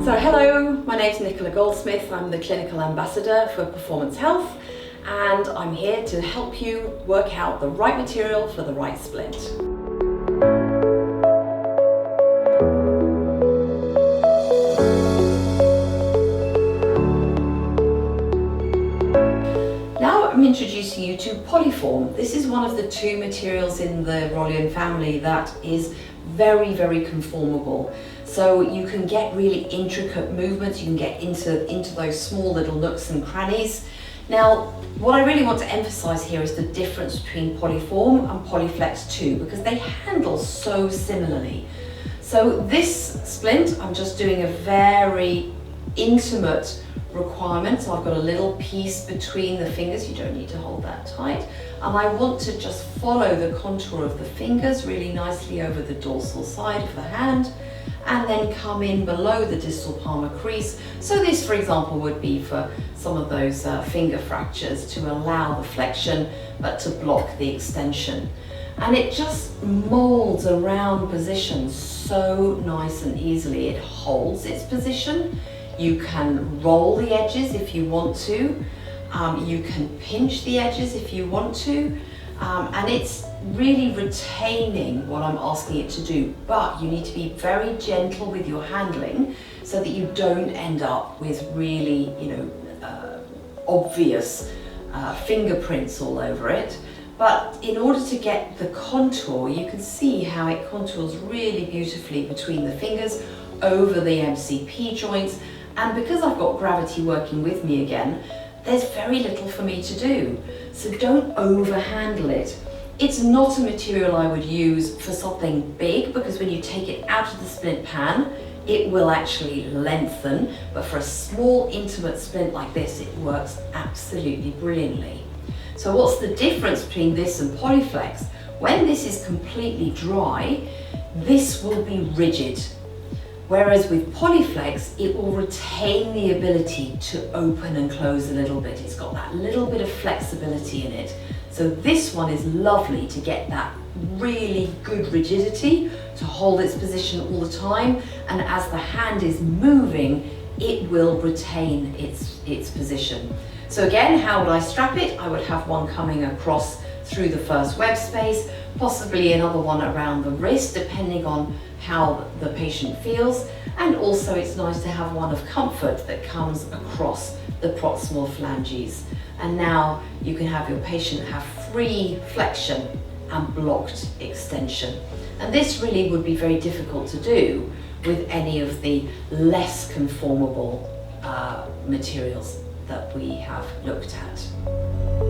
So hello, my name's Nicola Goldsmith. I'm the Clinical Ambassador for Performance Health, and I'm here to help you work out the right material for the right splint. Now I'm introducing you to Polyform. This is one of the two materials in the Rolyan family that is very, very conformable. So you can get really intricate movements, you can get into those small little nooks and crannies. Now, what I really want to emphasize here is the difference between Polyform and Polyflex 2, because they handle so similarly. So this splint, I'm just doing a very intimate requirement. So I've got a little piece between the fingers, you don't need to hold that tight. And I want to just follow the contour of the fingers really nicely over the dorsal side of the hand, and then come in below the distal palmar crease. So this, for example, would be for some of those finger fractures to allow the flexion, but to block the extension. And it just molds around position so nice and easily. It holds its position. You can roll the edges if you want to. You can pinch the edges if you want to. And it's really retaining what I'm asking it to do, but you need to be very gentle with your handling so that you don't end up with really, obvious fingerprints all over it. But in order to get the contour, you can see how it contours really beautifully between the fingers, over the MCP joints, and because I've got gravity working with me again, there's very little for me to do. So don't overhandle it. It's not a material I would use for something big, because when you take it out of the splint pan, it will actually lengthen. But for a small, intimate splint like this, it works absolutely brilliantly. So what's the difference between this and Polyflex? When this is completely dry, this will be rigid. Whereas with Polyflex, it will retain the ability to open and close a little bit. It's got that little bit of flexibility in it. So this one is lovely to get that really good rigidity, to hold its position all the time. And as the hand is moving, it will retain its position. So again, how would I strap it? I would have one coming across through the first web space, possibly another one around the wrist, depending on how the patient feels. And also it's nice to have one of comfort that comes across the proximal phalanges. And now you can have your patient have free flexion and blocked extension. And this really would be very difficult to do with any of the less conformable materials that we have looked at.